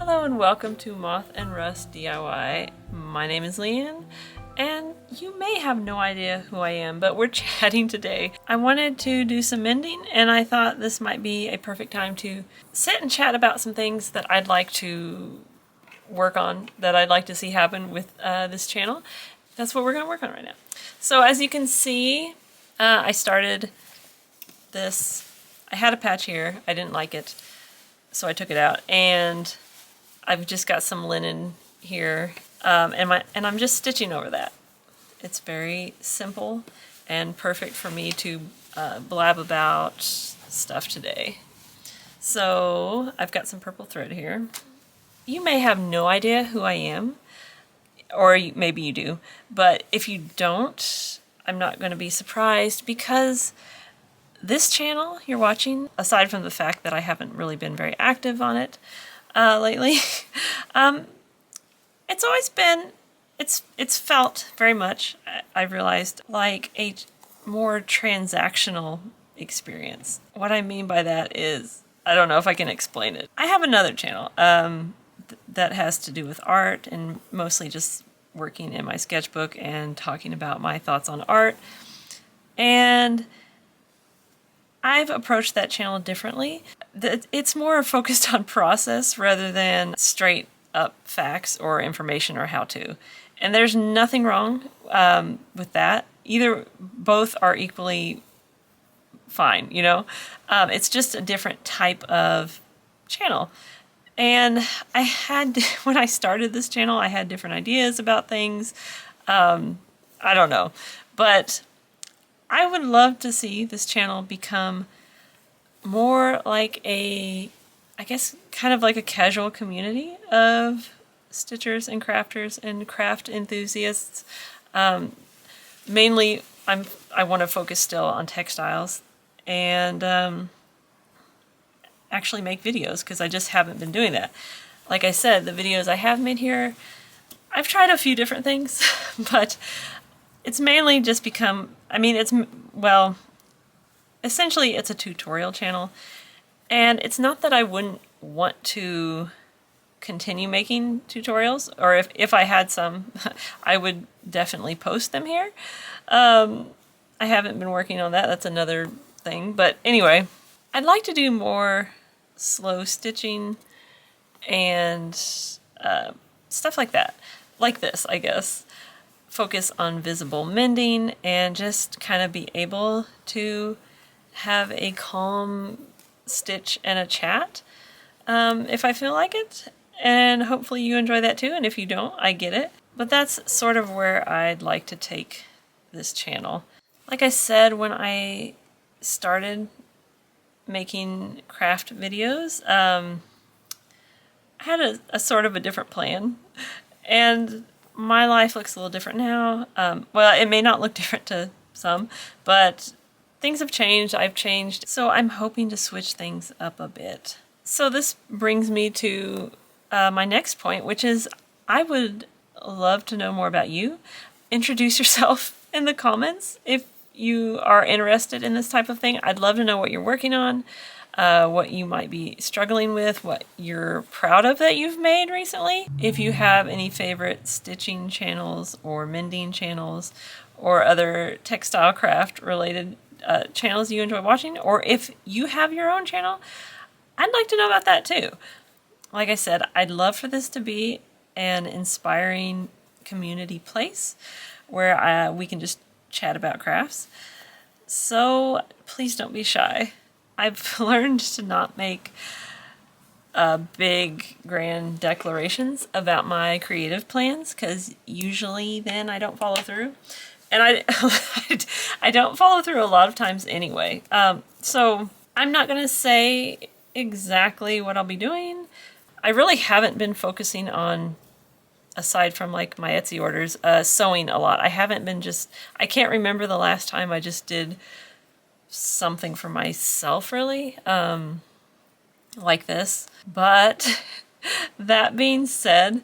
Hello and welcome to Moth and Rust DIY. My name is Leanne, and you may have no idea who I am, but we're chatting today. I wanted to do some mending, and I thought this might be a perfect time to sit and chat about some things that I'd like to work on, that I'd like to see happen with this channel. That's what we're going to work on right now. So as you can see, I started this. I had a patch here. I didn't like it, so I took it out, and I've just got some linen here, and I'm just stitching over that. It's very simple and perfect for me to blab about stuff today. So I've got some purple thread here. You may have no idea who I am, or maybe you do, but if you don't, I'm not going to be surprised, because this channel you're watching, aside from the fact that I haven't really been very active on it lately, it's always been, it's felt very much, I've realized, like a more transactional experience. What I mean by that is, I don't know if I can explain it. I have another channel that has to do with art, and mostly just working in my sketchbook and talking about my thoughts on art. And I've approached that channel differently. It's more focused on process rather than straight up facts or information or how to. And there's nothing wrong with that. Both are equally fine, you know? It's just a different type of channel. And when I started this channel, I had different ideas about things. I don't know. But I would love to see this channel become more like I guess kind of like a casual community of stitchers and crafters and craft enthusiasts. Mainly, I want to focus still on textiles and actually make videos, because I just haven't been doing that. Like I said, the videos I have made here, I've tried a few different things, but it's mainly just become, essentially it's a tutorial channel, and it's not that I wouldn't want to continue making tutorials, or if I had some, I would definitely post them here. I haven't been working on that, that's another thing, but anyway, I'd like to do more slow stitching and stuff like that, like this, I guess. Focus on visible mending and just kind of be able to have a calm stitch and a chat if I feel like it, and hopefully you enjoy that too, and if you don't, I get it. But that's sort of where I'd like to take this channel. Like I said, when I started making craft videos, I had a sort of a different plan, and my life looks a little different now. Well, it may not look different to some, but things have changed, I've changed, so I'm hoping to switch things up a bit. So this brings me to my next point, which is I would love to know more about you. Introduce yourself in the comments if you are interested in this type of thing. I'd love to know what you're working on, what you might be struggling with, what you're proud of that you've made recently. If you have any favorite stitching channels or mending channels or other textile craft related channels you enjoy watching, or if you have your own channel, I'd like to know about that too. Like I said, I'd love for this to be an inspiring community place where we can just chat about crafts. So please don't be shy. I've learned to not make big, grand declarations about my creative plans, because usually then I don't follow through. And I don't follow through a lot of times anyway. So I'm not going to say exactly what I'll be doing. I really haven't been focusing on, aside from like my Etsy orders, sewing a lot. I can't remember the last time I just did something for myself, really, like this. But that being said,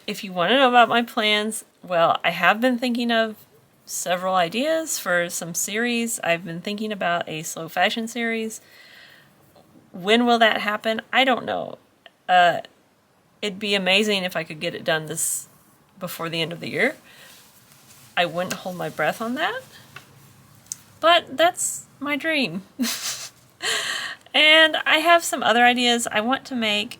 if you want to know about my plans, well, I have been thinking of several ideas for some series. I've been thinking about a slow fashion series. When will that happen? I don't know. It'd be amazing if I could get it done this before the end of the year. I wouldn't hold my breath on that, but that's my dream. And I have some other ideas. I want to make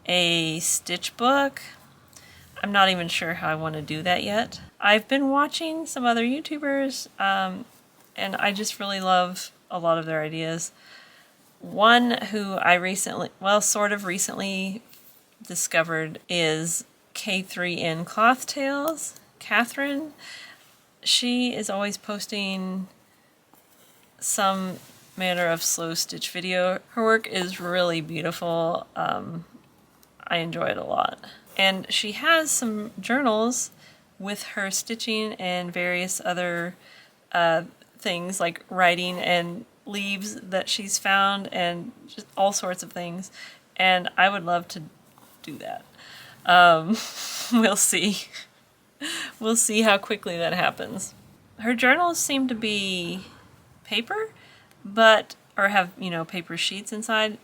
a stitch book. I'm not even sure how I want to do that yet. I've been watching some other YouTubers, and I just really love a lot of their ideas. One who I recently, well, sort of recently discovered is K3N Cloth Tales, Catherine. She is always posting some manner of slow stitch video. Her work is really beautiful. I enjoy it a lot. And she has some journals with her stitching and various other things like writing and leaves that she's found and just all sorts of things. And I would love to do that. We'll see. We'll see how quickly that happens. Her journals seem to be paper, or have, paper sheets inside.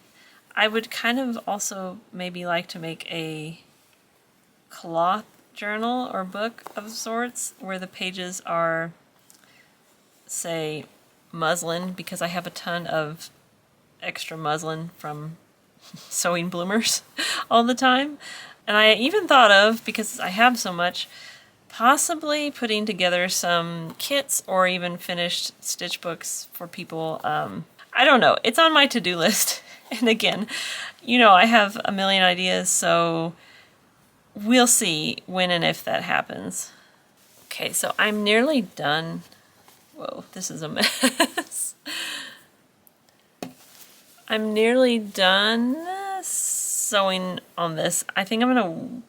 I would kind of also maybe like to make a cloth journal or book of sorts where the pages are, say, muslin, because I have a ton of extra muslin from sewing bloomers all the time. And I even thought of, because I have so much, possibly putting together some kits or even finished stitch books for people. I don't know. It's on my to-do list. And again, I have a million ideas, so we'll see when and if that happens. Okay, so I'm nearly done. Whoa, this is a mess. I'm nearly done sewing on this. I think I'm going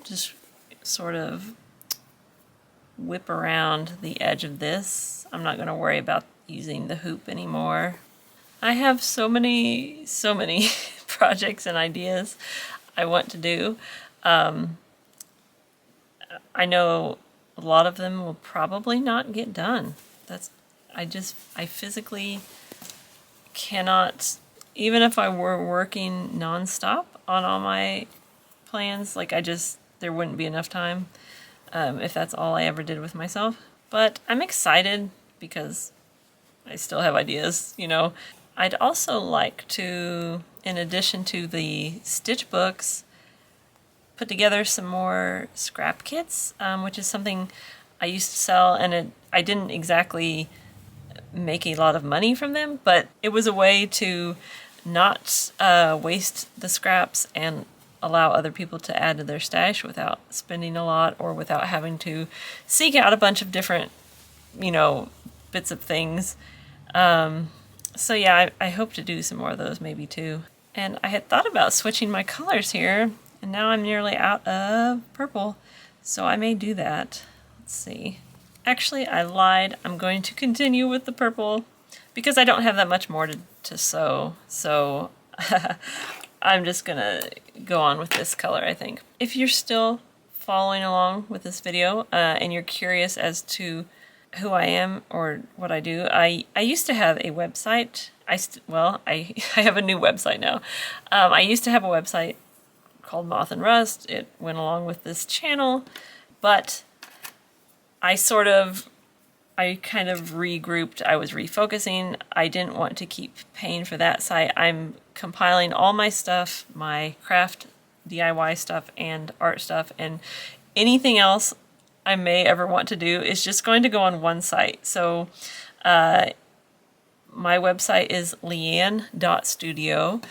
to just sort of whip around the edge of this. I'm not going to worry about using the hoop anymore. I have so many projects and ideas I want to do. I know a lot of them will probably not get done. I physically cannot, even if I were working nonstop on all my plans, there wouldn't be enough time if that's all I ever did with myself. But I'm excited because I still have ideas, I'd also like to, in addition to the stitch books, put together some more scrap kits, which is something I used to sell, and I didn't exactly make a lot of money from them, but it was a way to not waste the scraps and allow other people to add to their stash without spending a lot or without having to seek out a bunch of different, bits of things. So yeah, I hope to do some more of those maybe too. And I had thought about switching my colors here, and now I'm nearly out of purple, so I may do that. Let's see. Actually, I lied. I'm going to continue with the purple because I don't have that much more to sew, so I'm just gonna go on with this color, I think. If you're still following along with this video and you're curious as to who I am or what I do, I used to have a website. I have a new website now. I used to have a website called Moth and Rust. It went along with this channel, but I kind of regrouped. I was refocusing. I didn't want to keep paying for that site. I'm compiling all my stuff, my craft DIY stuff and art stuff, and anything else I may ever want to do is just going to go on one site. So my website is leanne.studio.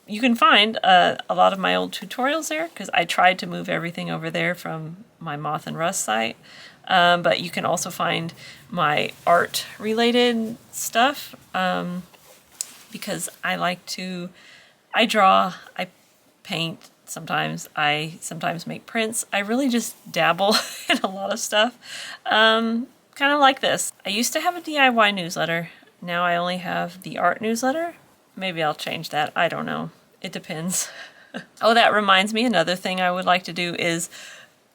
You can find a lot of my old tutorials there because I tried to move everything over there from my Moth and Rust site. But you can also find my art related stuff because I draw, I paint sometimes, I sometimes make prints. I really just dabble in a lot of stuff, kind of like this. I used to have a DIY newsletter. Now I only have the art newsletter. Maybe I'll change that. I don't know. It depends. Oh, that reminds me, another thing I would like to do is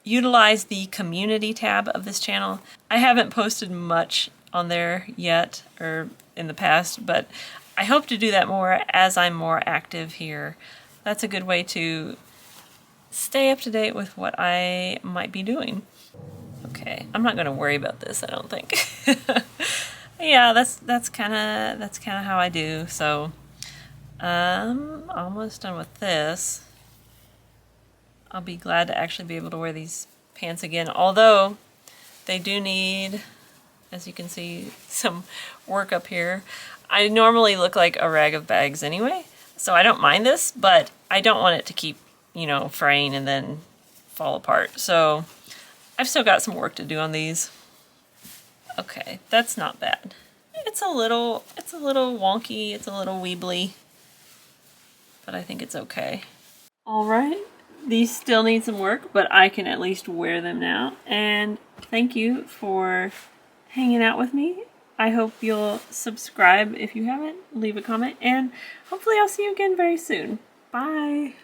utilize the community tab of this channel. I haven't posted much on there yet or in the past, but I hope to do that more as I'm more active here. that's a good way to stay up to date with what I might be doing. Okay, I'm not going to worry about this, I don't think. Yeah, that's kind of how I do. So, almost done with this. I'll be glad to actually be able to wear these pants again, although they do need, as you can see, some work up here. I normally look like a rag of bags anyway, so I don't mind this, but I don't want it to keep, you know, fraying and then fall apart. So I've still got some work to do on these. Okay, that's not bad. It's a little wonky, it's a little weebly, but I think it's okay. All right, these still need some work, but I can at least wear them now. And thank you for hanging out with me. I hope you'll subscribe if you haven't, leave a comment, and hopefully I'll see you again very soon. Bye!